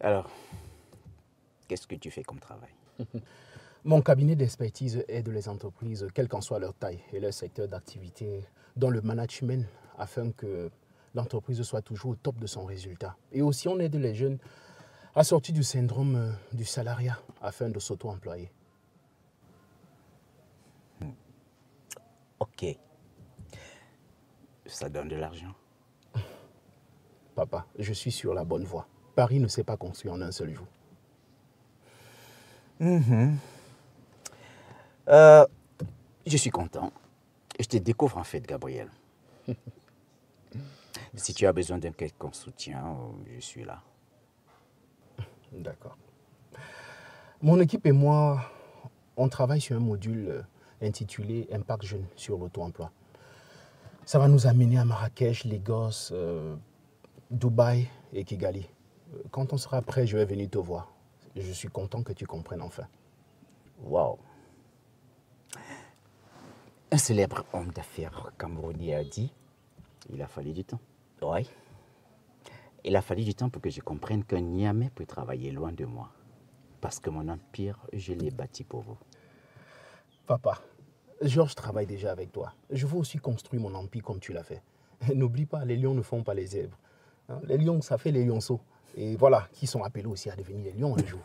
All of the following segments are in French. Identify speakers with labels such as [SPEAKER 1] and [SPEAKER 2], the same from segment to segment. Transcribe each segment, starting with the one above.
[SPEAKER 1] Alors, qu'est-ce que tu fais comme travail?
[SPEAKER 2] Mon cabinet d'expertise aide les entreprises, quelle qu'en soit leur taille et leur secteur d'activité, dans le management, afin que l'entreprise soit toujours au top de son résultat. Et aussi, on aide les jeunes à sortir du syndrome du salariat, afin de s'auto-employer.
[SPEAKER 1] Ok. Ça donne de l'argent?
[SPEAKER 2] Papa, je suis sur la bonne voie. Paris ne s'est pas construit en un seul jour.
[SPEAKER 1] Je suis content. Je te découvre en fait, Gabriel. Si tu as besoin d'un quelconque soutien, je suis là.
[SPEAKER 2] D'accord. Mon équipe et moi, on travaille sur un module intitulé Impact Jeune sur l'auto-emploi. Ça va nous amener à Marrakech, Lagos, Dubaï et Kigali. Quand on sera prêt, je vais venir te voir. Je suis content que tu comprennes enfin.
[SPEAKER 1] Waouh! Un célèbre homme d'affaires camerounais a dit, il a fallu du temps. Oui. Il a fallu du temps pour que je comprenne qu'un Niamey peut travailler loin de moi. Parce que mon empire, je l'ai bâti pour vous.
[SPEAKER 2] Papa, Georges travaille déjà avec toi. Je veux aussi construire mon empire comme tu l'as fait. N'oublie pas, les lions ne font pas les zèbres. Les lions, ça fait les lionceaux. Et voilà, qui sont appelés aussi à devenir les lions un jour.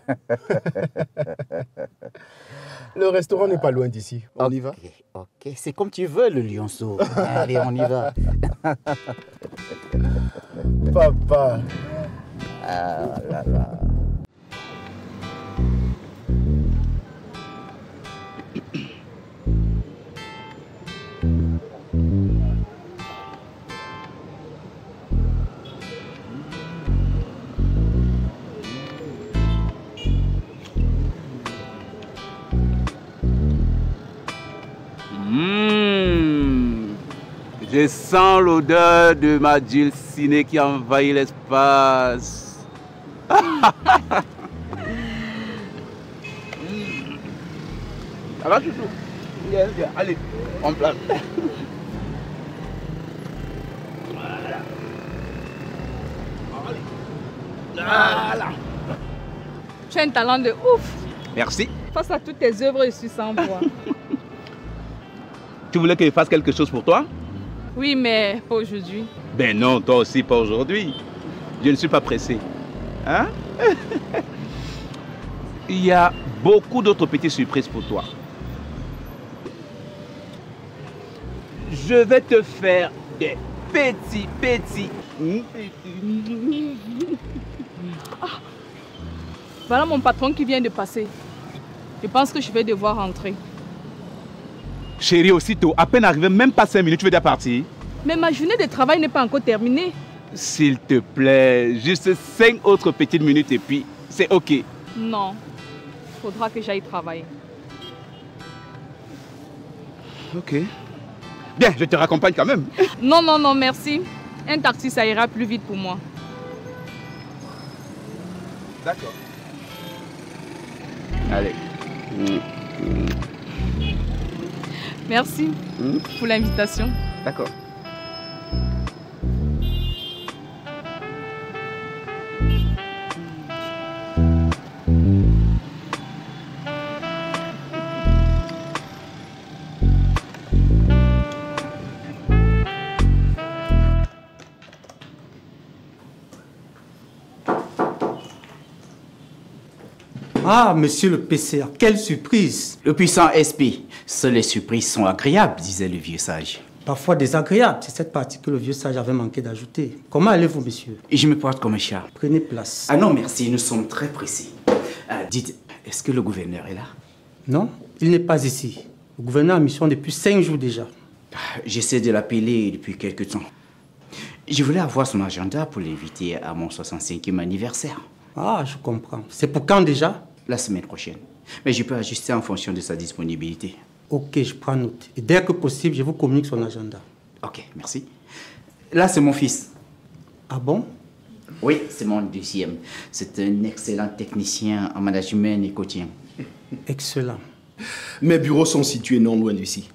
[SPEAKER 2] Le restaurant n'est pas loin d'ici. On y va?
[SPEAKER 1] Ok, c'est comme tu veux, le lionceau. Allez, on y va.
[SPEAKER 2] Papa.
[SPEAKER 1] Ah là là.
[SPEAKER 3] Je sens l'odeur de ma dulcinée qui envahit l'espace. Ça va, chouchou? Bien, bien. Allez, on place. Voilà. Voilà.
[SPEAKER 4] Tu as un talent de ouf.
[SPEAKER 3] Merci.
[SPEAKER 4] Face à toutes tes œuvres, je suis sans voix.
[SPEAKER 3] Tu voulais que je fasse quelque chose pour toi?
[SPEAKER 4] Oui, mais pas aujourd'hui.
[SPEAKER 3] Ben non, toi aussi pas aujourd'hui. Je ne suis pas pressé. Hein? Il y a beaucoup d'autres petites surprises pour toi. Je vais te faire des petits.
[SPEAKER 4] Ah, voilà mon patron qui vient de passer. Je pense que je vais devoir rentrer.
[SPEAKER 3] Chérie, aussitôt, à peine arrivé, même pas 5 minutes, tu veux déjà partir?
[SPEAKER 4] Mais ma journée de travail n'est pas encore terminée.
[SPEAKER 3] S'il te plaît, juste 5 autres petites minutes et puis c'est ok.
[SPEAKER 4] Non, il faudra que j'aille travailler.
[SPEAKER 3] Ok. Bien, je te raccompagne quand même.
[SPEAKER 4] Non, non, non, merci. Un taxi, ça ira plus vite pour moi.
[SPEAKER 3] D'accord. Allez.
[SPEAKER 4] Merci pour l'invitation.
[SPEAKER 3] D'accord.
[SPEAKER 5] Ah, monsieur le PCA, quelle surprise!
[SPEAKER 1] Le puissant SP, seules les surprises sont agréables, disait le vieux sage.
[SPEAKER 5] Parfois désagréable, c'est cette partie que le vieux sage avait manqué d'ajouter. Comment allez-vous, monsieur?
[SPEAKER 1] Et je me porte comme un chat.
[SPEAKER 5] Prenez place.
[SPEAKER 1] Ah non, merci, nous sommes très précis. Dites, est-ce que le gouverneur est là?
[SPEAKER 5] Non, il n'est pas ici. Le gouverneur est en mission depuis 5 jours déjà.
[SPEAKER 1] J'essaie de l'appeler depuis quelque temps. Je voulais avoir son agenda pour l'inviter à mon 65e anniversaire.
[SPEAKER 5] Ah, je comprends. C'est pour quand déjà?
[SPEAKER 1] La semaine prochaine. Mais je peux ajuster en fonction de sa disponibilité.
[SPEAKER 5] Ok, je prends note. Et dès que possible, je vous communique son agenda.
[SPEAKER 1] Ok, merci. Là, c'est mon fils.
[SPEAKER 5] Ah bon?
[SPEAKER 1] Oui, c'est mon deuxième. C'est un excellent technicien en management et coaching.
[SPEAKER 5] Excellent.
[SPEAKER 2] Mes bureaux sont situés non loin d'ici,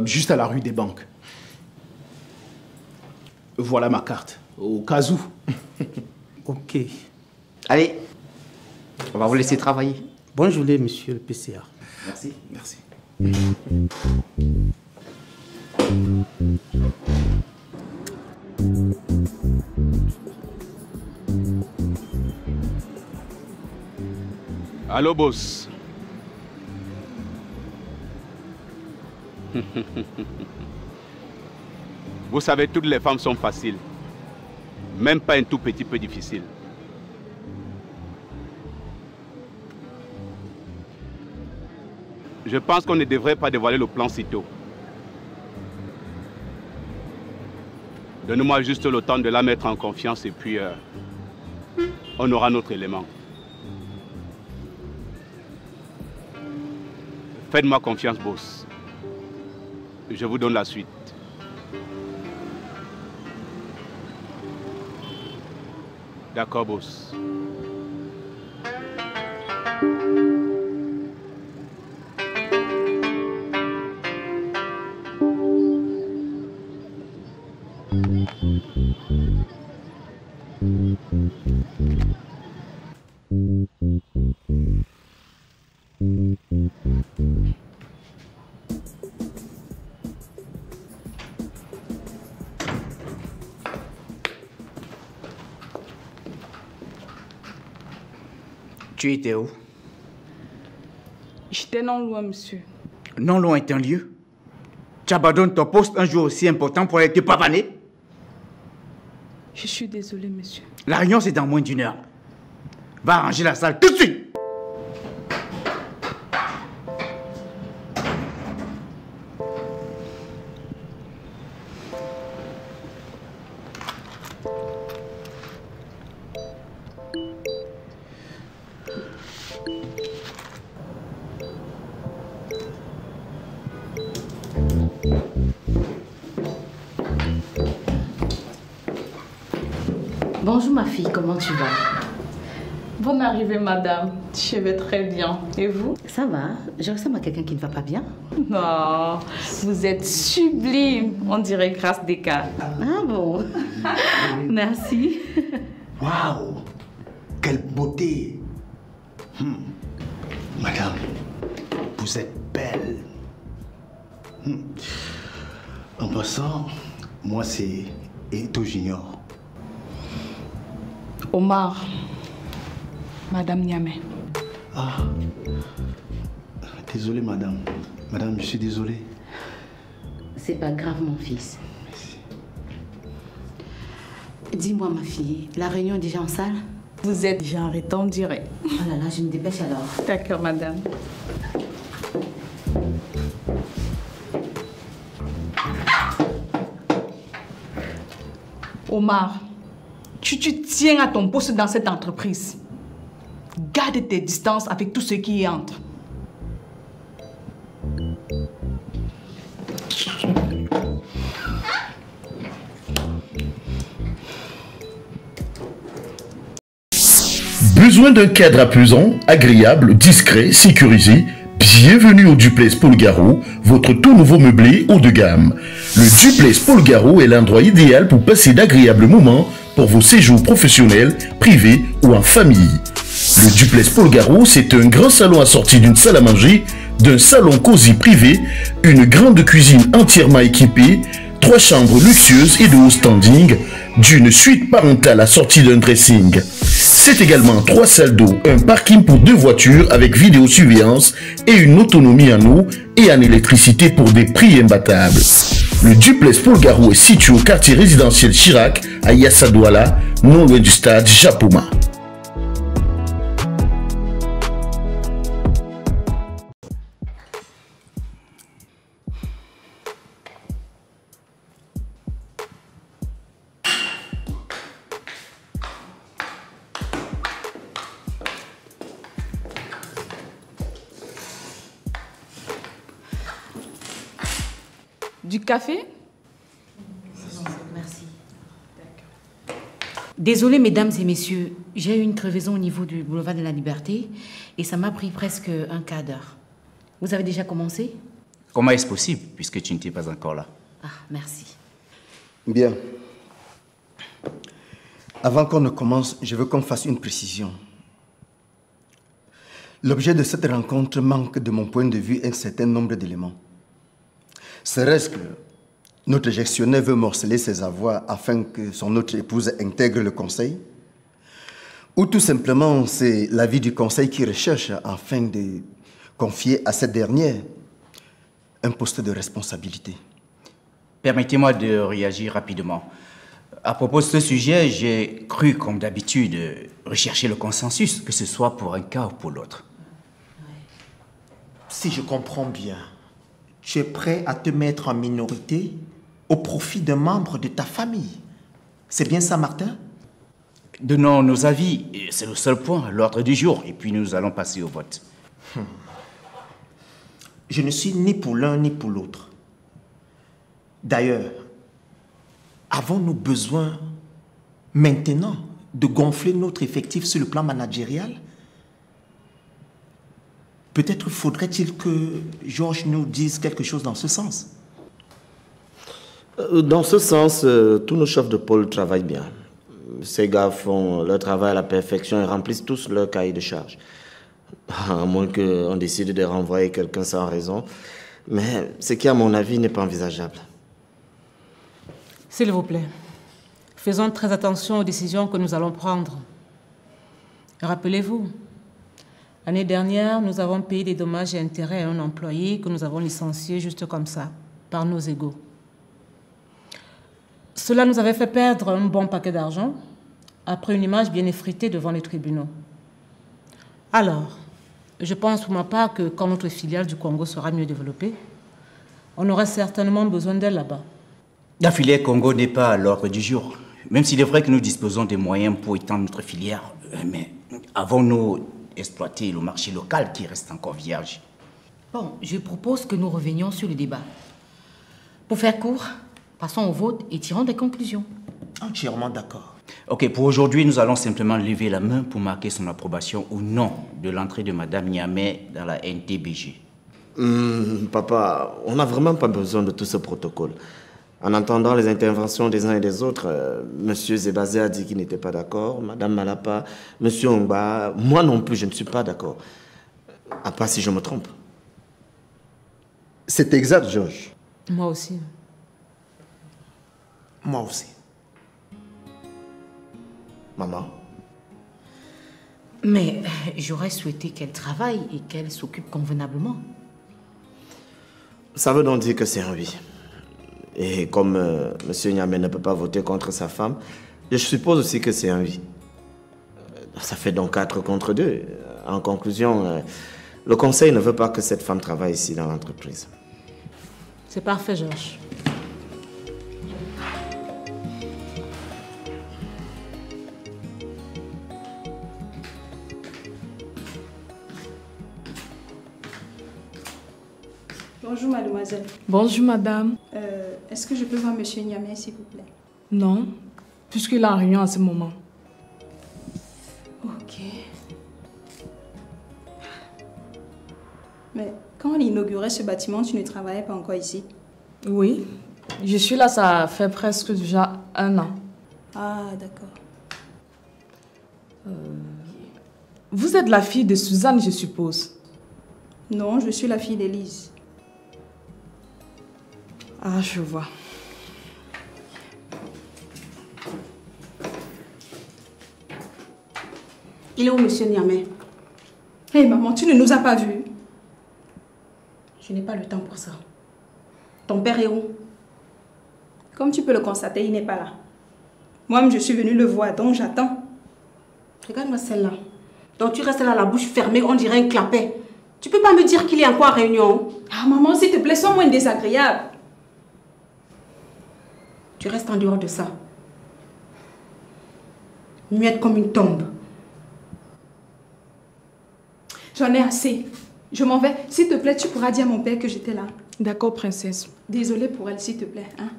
[SPEAKER 2] juste à la rue des Banques. Voilà ma carte, au cas où.
[SPEAKER 5] Ok.
[SPEAKER 1] Allez, on va vous laisser travailler.
[SPEAKER 5] Bonne journée, monsieur le PCA.
[SPEAKER 1] Merci.
[SPEAKER 2] Merci.
[SPEAKER 3] Allô, boss. Vous savez, toutes les femmes sont faciles. Même pas un tout petit peu difficile. Je pense qu'on ne devrait pas dévoiler le plan si tôt. Donnez-moi juste le temps de la mettre en confiance et puis on aura notre élément. Faites-moi confiance, boss. Je vous donne la suite. D'accord, boss.
[SPEAKER 1] Tu étais où?
[SPEAKER 4] J'étais non loin, monsieur.
[SPEAKER 1] Non loin est un lieu. Tu abandonnes ton poste un jour aussi important pour aller te pavaner?
[SPEAKER 4] Je suis désolée, monsieur.
[SPEAKER 1] La réunion, c'est dans moins d'1 heure. Va arranger la salle tout de suite.
[SPEAKER 6] Bonjour ma fille, comment tu vas?
[SPEAKER 4] Bonne arrivée, madame. Je vais très bien. Et vous?
[SPEAKER 6] Ça va, je ressemble à quelqu'un qui ne va pas bien.
[SPEAKER 4] Non, vous êtes sublime. On dirait Grâce Descartes.
[SPEAKER 6] Ah bon? Merci.
[SPEAKER 7] Waouh! Quelle beauté! Madame, vous êtes belle. En passant, moi c'est Eto Junior.
[SPEAKER 4] Omar, madame Niamey.
[SPEAKER 7] Ah, désolé madame. Madame, je suis désolé.
[SPEAKER 6] C'est pas grave mon fils. Dis-moi ma fille, la réunion est déjà en salle?
[SPEAKER 4] Vous êtes déjà arrêté, on dirait.
[SPEAKER 6] Oh là là, je me dépêche alors.
[SPEAKER 4] D'accord, madame. Omar, tu te tiens à ton poste dans cette entreprise. Garde tes distances avec tout ce qui y entre.
[SPEAKER 8] Besoin d'un cadre apaisant, agréable, discret, sécurisé? Bienvenue au Duplex Paul Garot, votre tout nouveau meublé haut de gamme. Le Duplex Paul Garot est l'endroit idéal pour passer d'agréables moments pour vos séjours professionnels, privés ou en famille. Le Duplex Paul Garot, c'est un grand salon assorti d'une salle à manger, d'un salon cosy privé, une grande cuisine entièrement équipée, 3 chambres luxueuses et de haut standing, d'une suite parentale assortie d'un dressing. C'est également 3 salles d'eau, un parking pour 2 voitures avec vidéosurveillance et une autonomie en eau et en électricité pour des prix imbattables. Le Duplex Paul Garot est situé au quartier résidentiel Chirac à Yassadouala, non loin du stade Japoma.
[SPEAKER 4] Du café?
[SPEAKER 6] Merci. Désolée, mesdames et messieurs, j'ai eu une crevaison au niveau du boulevard de la Liberté et ça m'a pris presque un quart d'heure. Vous avez déjà commencé?
[SPEAKER 1] Comment est-ce possible, puisque tu n'étais pas encore là?
[SPEAKER 6] Ah, merci.
[SPEAKER 7] Bien. Avant qu'on ne commence, je veux qu'on fasse une précision. L'objet de cette rencontre manque, de mon point de vue, un certain nombre d'éléments. Serait-ce que notre gestionnaire veut morceler ses avoirs afin que son autre épouse intègre le conseil? Ou tout simplement, c'est l'avis du conseil qui recherche afin de confier à cette dernière un poste de responsabilité?
[SPEAKER 1] Permettez-moi de réagir rapidement. À propos de ce sujet, j'ai cru, comme d'habitude, rechercher le consensus, que ce soit pour un cas ou pour l'autre.
[SPEAKER 9] Si je comprends bien, tu es prêt à te mettre en minorité au profit d'un membre de ta famille. C'est bien ça, Martin?
[SPEAKER 1] Donnons nos avis, c'est le seul point, l'ordre du jour, et puis nous allons passer au vote.
[SPEAKER 9] Je ne suis ni pour l'un ni pour l'autre. D'ailleurs, avons-nous besoin maintenant de gonfler notre effectif sur le plan managérial? Peut-être faudrait-il que Georges nous dise quelque chose dans ce sens.
[SPEAKER 10] Dans ce sens, tous nos chefs de pôle travaillent bien. Ces gars font leur travail à la perfection et remplissent tous leur cahier de charge. À moins qu'on décide de renvoyer quelqu'un sans raison. Mais ce qui, à mon avis, n'est pas envisageable.
[SPEAKER 11] S'il vous plaît, faisons très attention aux décisions que nous allons prendre. Rappelez-vous, l'année dernière, nous avons payé des dommages et intérêts à un employé que nous avons licencié juste comme ça, par nos égos. Cela nous avait fait perdre un bon paquet d'argent, après une image bien effritée devant les tribunaux. Alors, je pense pour ma part que quand notre filiale du Congo sera mieux développée, on aura certainement besoin d'elle là-bas.
[SPEAKER 1] La filière Congo n'est pas à l'ordre du jour. Même s'il est vrai que nous disposons des moyens pour étendre notre filière, mais avons-nous exploité le marché local qui reste encore vierge?
[SPEAKER 6] Bon, je propose que nous revenions sur le débat. Pour faire court, passons au vote et tirons des conclusions.
[SPEAKER 9] Entièrement d'accord.
[SPEAKER 1] Ok, pour aujourd'hui, nous allons simplement lever la main pour marquer son approbation ou non de l'entrée de Madame Niamey dans la NTBG.
[SPEAKER 10] Papa, on n'a vraiment pas besoin de tout ce protocole. En entendant les interventions des uns et des autres, Monsieur Zebazé a dit qu'il n'était pas d'accord, Madame Malapa, Monsieur Ongba, moi non plus, je ne suis pas d'accord. À part si je me trompe.
[SPEAKER 7] C'est exact, Georges.
[SPEAKER 11] Moi aussi.
[SPEAKER 9] Moi aussi.
[SPEAKER 10] Maman?
[SPEAKER 6] Mais j'aurais souhaité qu'elle travaille et qu'elle s'occupe convenablement.
[SPEAKER 10] Ça veut donc dire que c'est un oui. Et comme Monsieur Niamey ne peut pas voter contre sa femme, je suppose aussi que c'est un oui. Ça fait donc 4 contre 2. En conclusion, le conseil ne veut pas que cette femme travaille ici dans l'entreprise.
[SPEAKER 11] C'est parfait, Georges.
[SPEAKER 12] Bonjour, mademoiselle.
[SPEAKER 4] Bonjour, madame.
[SPEAKER 12] Est-ce que je peux voir monsieur Niamey, s'il vous plaît?
[SPEAKER 4] Non, puisqu'il est en réunion à ce moment.
[SPEAKER 12] Ok. Mais quand on inaugurait ce bâtiment, tu ne travaillais pas encore ici?
[SPEAKER 4] Oui, je suis là, ça fait presque déjà 1 an.
[SPEAKER 12] Ah, d'accord.
[SPEAKER 4] Vous êtes la fille de Suzanne, je suppose?
[SPEAKER 12] Non, je suis la fille d'Élise.
[SPEAKER 4] Ah, je vois.
[SPEAKER 12] Il est où, monsieur Niamey? Hé, maman, tu ne nous as pas vus? Je n'ai pas le temps pour ça. Ton père est où? Comme tu peux le constater, il n'est pas là. Moi-même, je suis venue le voir, donc j'attends. Regarde-moi celle-là. Donc tu restes là, la bouche fermée, on dirait un clapet. Tu peux pas me dire qu'il est encore en réunion? Ah, maman, s'il te plaît, sois moins désagréable. Tu restes en dehors de ça. Muette comme une tombe. J'en ai assez. Je m'en vais. S'il te plaît, tu pourras dire à mon père que j'étais là.
[SPEAKER 4] D'accord, princesse.
[SPEAKER 12] Désolée pour elle, s'il te plaît. Hein?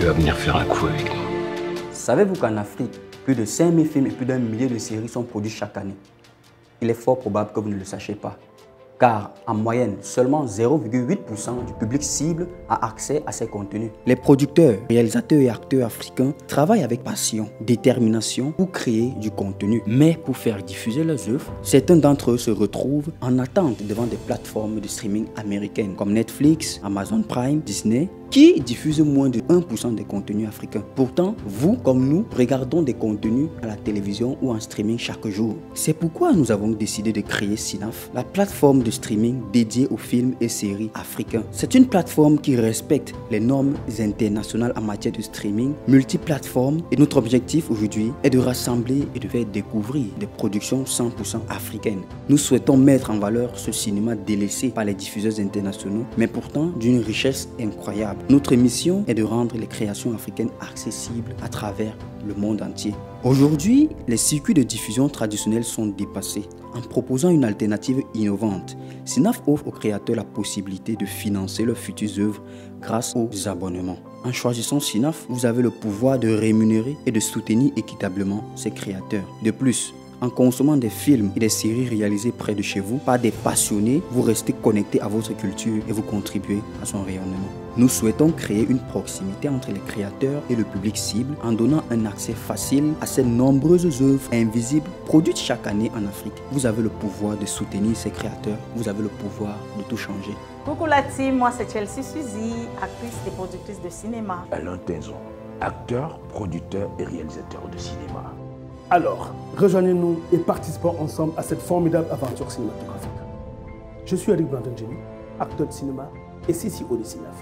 [SPEAKER 13] Tu vas venir faire un coup avec moi.
[SPEAKER 14] Savez-vous qu'en Afrique, plus de 5000 films et plus d'1 millier de séries sont produits chaque année? Il est fort probable que vous ne le sachiez pas. Car en moyenne, seulement 0,8% du public cible a accès à ces contenus. Les producteurs, réalisateurs et acteurs africains travaillent avec passion, détermination pour créer du contenu. Mais pour faire diffuser leurs œuvres, certains d'entre eux se retrouvent en attente devant des plateformes de streaming américaines comme Netflix, Amazon Prime, Disney, qui diffusent moins de 1% des contenus africains. Pourtant, vous comme nous, regardons des contenus à la télévision ou en streaming chaque jour. C'est pourquoi nous avons décidé de créer Cinaf, la plateforme de streaming dédiée aux films et séries africains. C'est une plateforme qui respecte les normes internationales en matière de streaming, multiplateforme, et notre objectif aujourd'hui est de rassembler et de faire découvrir des productions 100% africaines. Nous souhaitons mettre en valeur ce cinéma délaissé par les diffuseurs internationaux, mais pourtant d'une richesse incroyable. Notre mission est de rendre les créations africaines accessibles à travers le monde entier. Aujourd'hui, les circuits de diffusion traditionnels sont dépassés. En proposant une alternative innovante, Cinaf offre aux créateurs la possibilité de financer leurs futures œuvres grâce aux abonnements. En choisissant Cinaf, vous avez le pouvoir de rémunérer et de soutenir équitablement ces créateurs. De plus, en consommant des films et des séries réalisées près de chez vous par des passionnés, vous restez connecté à votre culture et vous contribuez à son rayonnement. Nous souhaitons créer une proximité entre les créateurs et le public cible en donnant un accès facile à ces nombreuses œuvres invisibles produites chaque année en Afrique. Vous avez le pouvoir de soutenir ces créateurs, vous avez le pouvoir de tout changer.
[SPEAKER 15] Coucou la team, moi c'est Chelsea Suzy, actrice et productrice de cinéma.
[SPEAKER 16] Alain Tenzon, acteur, producteur et réalisateur de cinéma.
[SPEAKER 17] Alors, rejoignez-nous et participons ensemble à cette formidable aventure cinématographique. Je suis Eric Brandon Jenny, acteur de cinéma et CCO de Cinaf.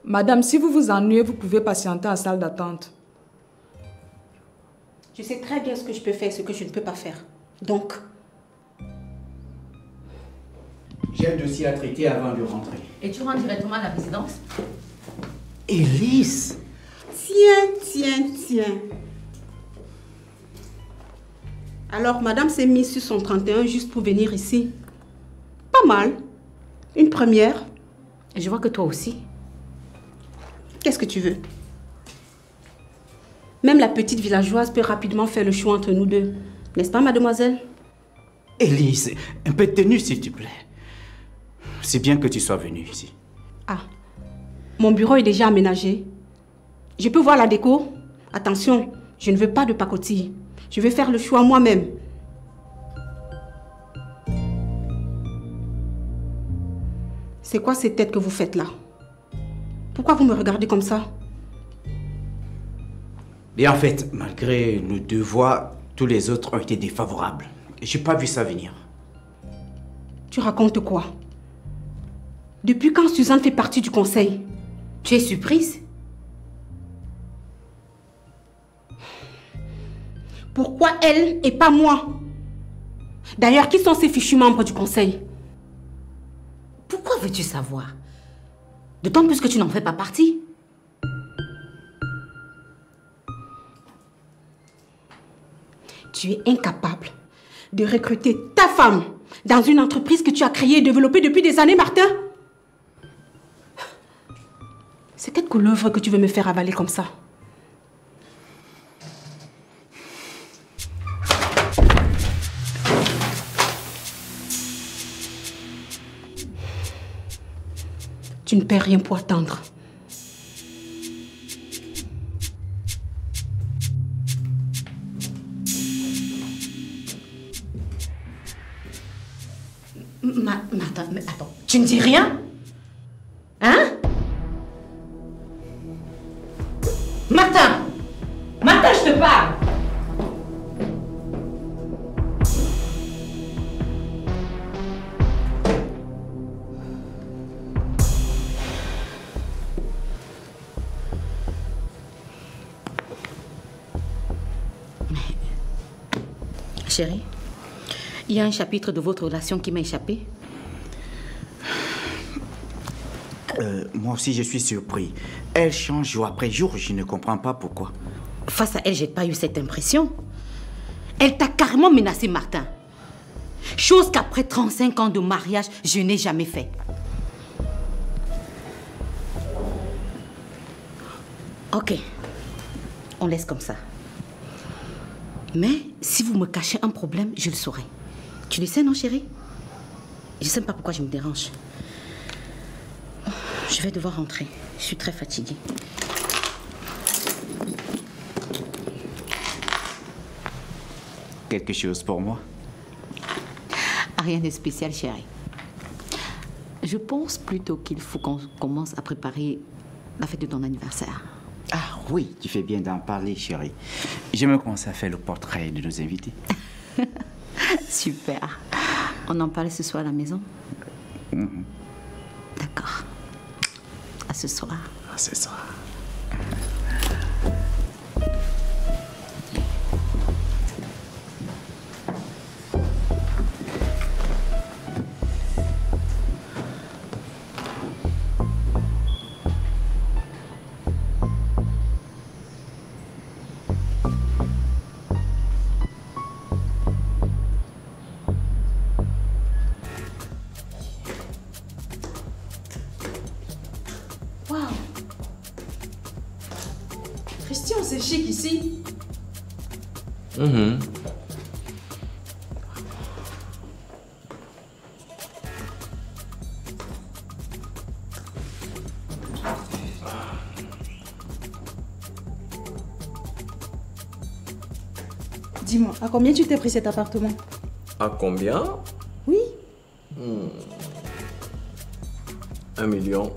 [SPEAKER 4] Madame, si vous vous ennuyez, vous pouvez patienter en salle d'attente.
[SPEAKER 12] Je sais très bien ce que je peux faire et ce que je ne peux pas faire. Donc...
[SPEAKER 1] J'ai un dossier à traiter avant de rentrer.
[SPEAKER 6] Et tu rentres directement à la résidence?
[SPEAKER 1] Élise!
[SPEAKER 12] Tiens. Alors, madame s'est mise sur son 31 juste pour venir ici. Pas mal. Une première.
[SPEAKER 6] Je vois que toi aussi.
[SPEAKER 12] Qu'est-ce que tu veux? Même la petite villageoise peut rapidement faire le choix entre nous deux. N'est-ce pas, mademoiselle?
[SPEAKER 1] Élise, un peu de tenue, s'il te plaît. C'est bien que tu sois venue ici.
[SPEAKER 12] Ah, mon bureau est déjà aménagé. Je peux voir la déco? Attention, je ne veux pas de pacotille. Je vais faire le choix moi-même. C'est quoi ces têtes que vous faites là? Pourquoi vous me regardez comme ça?
[SPEAKER 1] Et en fait, malgré nos deux voix, tous les autres ont été défavorables. J'ai pas vu ça venir.
[SPEAKER 12] Tu racontes quoi? Depuis quand Suzanne fait partie du conseil?
[SPEAKER 6] Tu es surprise?
[SPEAKER 12] Pourquoi elle et pas moi? D'ailleurs, qui sont ces fichus membres du conseil?
[SPEAKER 6] Pourquoi veux-tu savoir? D'autant plus que tu n'en fais pas partie.
[SPEAKER 12] Tu es incapable de recruter ta femme dans une entreprise que tu as créée et développée depuis des années, Martin? C'est quelle couleuvre que tu veux me faire avaler comme ça? Tu ne perds rien pour attendre.
[SPEAKER 6] Martin, mais attends, tu ne dis rien? Hein? Martin! Martin, je te parle! Chérie, il y a un chapitre de votre relation qui m'a échappé.
[SPEAKER 1] Moi aussi, je suis surpris. Elle change jour après jour, je ne comprends pas pourquoi.
[SPEAKER 6] Face à elle, j'ai pas eu cette impression. Elle t'a carrément menacé, Martin. Chose qu'après 35 ans de mariage, je n'ai jamais fait. Ok, on laisse comme ça. Mais si vous me cachez un problème, je le saurai. Tu le sais, non, chérie? Je ne sais pas pourquoi je me dérange. Je vais devoir rentrer. Je suis très fatiguée.
[SPEAKER 1] Quelque chose pour moi?
[SPEAKER 6] Rien de spécial, chérie. Je pense plutôt qu'il faut qu'on commence à préparer la fête de ton anniversaire.
[SPEAKER 1] Ah oui, tu fais bien d'en parler, chérie. J'aimerais commencer à faire le portrait de nos invités.
[SPEAKER 6] Super. On en parle ce soir à la maison? D'accord. À ce soir.
[SPEAKER 1] À ce soir.
[SPEAKER 12] Christian, c'est chic ici. Dis-moi, à combien tu t'es pris cet appartement?
[SPEAKER 10] À combien?
[SPEAKER 12] Oui.
[SPEAKER 10] 1 million.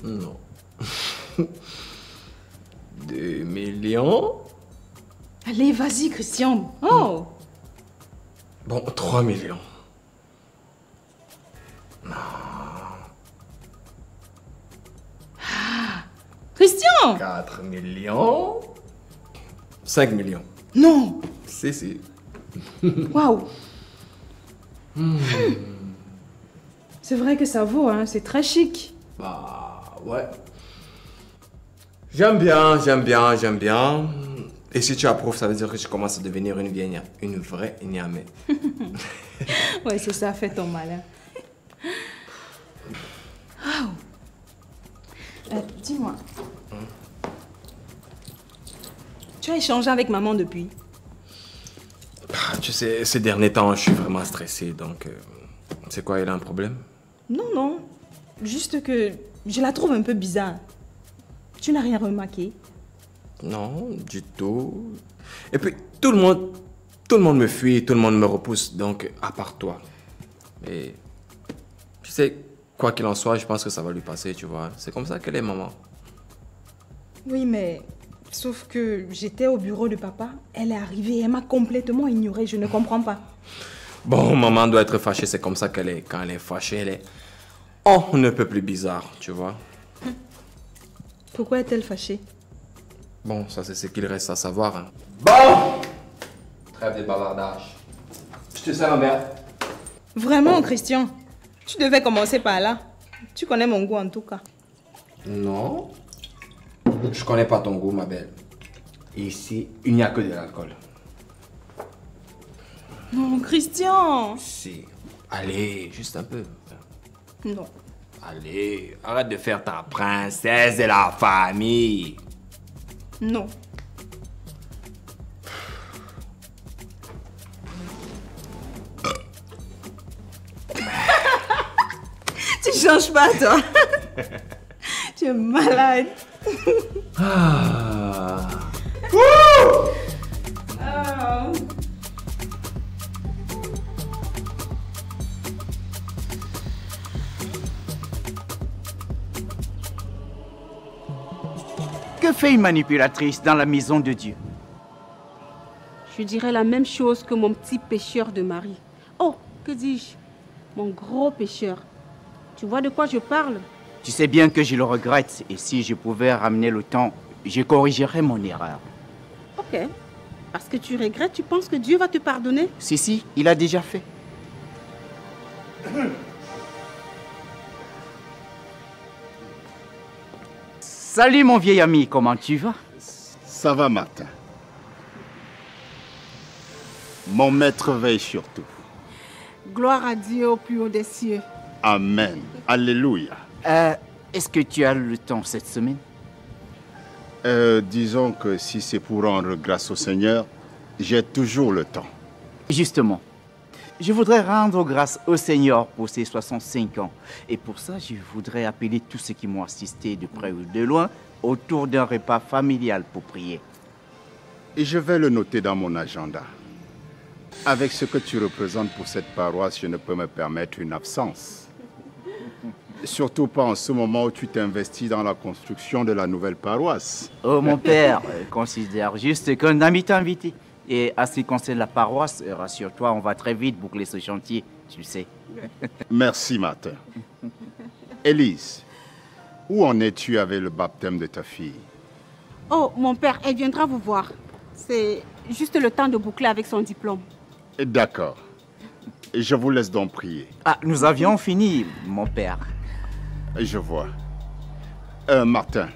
[SPEAKER 10] Non. 2 millions.
[SPEAKER 12] Allez, vas-y, Christian. Oh.
[SPEAKER 10] Bon, 3 millions.
[SPEAKER 12] Christian!
[SPEAKER 10] 4 millions. 5 millions.
[SPEAKER 12] Non.
[SPEAKER 10] Si.
[SPEAKER 12] Waouh. C'est vrai que ça vaut, hein. C'est très chic.
[SPEAKER 10] Bah, ouais. J'aime bien. Et si tu approuves, ça veut dire que tu commences à devenir une vraie Niamey.
[SPEAKER 12] Ouais, c'est ça, fais ton malin. Wow. Dis-moi. Tu as échangé avec maman depuis?
[SPEAKER 10] Tu sais, ces derniers temps, je suis vraiment stressé, donc... c'est quoi, il a un problème?
[SPEAKER 12] Non. Juste que je la trouve un peu bizarre. Tu n'as rien remarqué?
[SPEAKER 10] Non, du tout. Et puis, tout le monde me fuit, tout le monde me repousse, donc, à part toi. Et, tu sais, quoi qu'il en soit, je pense que ça va lui passer, tu vois. C'est comme ça qu'elle est, maman.
[SPEAKER 12] Oui, mais... Sauf que j'étais au bureau de papa, elle est arrivée, elle m'a complètement ignorée, je ne comprends pas.
[SPEAKER 10] Bon, maman doit être fâchée, c'est comme ça qu'elle est. Quand elle est fâchée, elle est... Oh, on ne peut plus bizarre, tu vois.
[SPEAKER 12] Pourquoi est-elle fâchée?
[SPEAKER 10] Bon, ça c'est ce qu'il reste à savoir. Hein. Bon! Trêve de bavardage. Je te sers ma mère.
[SPEAKER 12] Vraiment, Christian? Tu devais commencer par là. Tu connais mon goût en tout cas.
[SPEAKER 10] Non. Je connais pas ton goût, ma belle. Ici, il n'y a que de l'alcool.
[SPEAKER 12] Non, Christian!
[SPEAKER 10] Si. Allez, juste un peu.
[SPEAKER 12] Non.
[SPEAKER 10] Allez, arrête de faire ta princesse de la famille.
[SPEAKER 12] Non. Tu changes pas, toi. Tu es malade.
[SPEAKER 10] Ah.
[SPEAKER 12] Oh.
[SPEAKER 1] Que fait une manipulatrice dans la maison de Dieu?
[SPEAKER 12] Je dirais la même chose que mon petit pécheur de mari. Oh, que dis-je? Mon gros pécheur. Tu vois de quoi je parle?
[SPEAKER 1] Tu sais bien que je le regrette et si je pouvais ramener le temps, je corrigerais mon erreur.
[SPEAKER 12] Ok. Parce que tu regrettes, tu penses que Dieu va te pardonner?
[SPEAKER 1] Si, il a déjà fait. Salut mon vieil ami, comment tu vas?
[SPEAKER 8] Ça va, Martin.
[SPEAKER 13] Mon maître veille sur tout.
[SPEAKER 18] Gloire à Dieu au plus haut des cieux.
[SPEAKER 13] Amen. Alléluia.
[SPEAKER 1] Est-ce que tu as le temps cette semaine?
[SPEAKER 13] Disons que si c'est pour rendre grâce au Seigneur, j'ai toujours le temps.
[SPEAKER 1] Justement, je voudrais rendre grâce au Seigneur pour ses 65 ans. Et pour ça, je voudrais appeler tous ceux qui m'ont assisté de près ou de loin autour d'un repas familial pour prier.
[SPEAKER 13] Et je vais le noter dans mon agenda. Avec ce que tu représentes pour cette paroisse, je ne peux me permettre une absence. Surtout pas en ce moment où tu t'investis dans la construction de la nouvelle paroisse.
[SPEAKER 1] Oh mon père, considère juste qu'un ami t'a invité. Et à ce qui concerne la paroisse, rassure-toi, on va très vite boucler ce chantier, tu sais.
[SPEAKER 13] Merci, Martin. Élise, où en es-tu avec le baptême de ta fille?
[SPEAKER 18] Oh, mon père, elle viendra vous voir. C'est juste le temps de boucler avec son diplôme.
[SPEAKER 13] D'accord. Je vous laisse donc prier.
[SPEAKER 1] Ah, nous avions fini, mon père.
[SPEAKER 13] Je vois. Martin,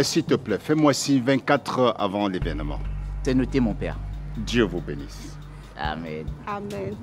[SPEAKER 13] s'il te plaît, fais-moi signe 24 heures avant l'événement.
[SPEAKER 1] C'est noté, mon père.
[SPEAKER 13] Dieu vous bénisse.
[SPEAKER 1] Amen.
[SPEAKER 18] Amen.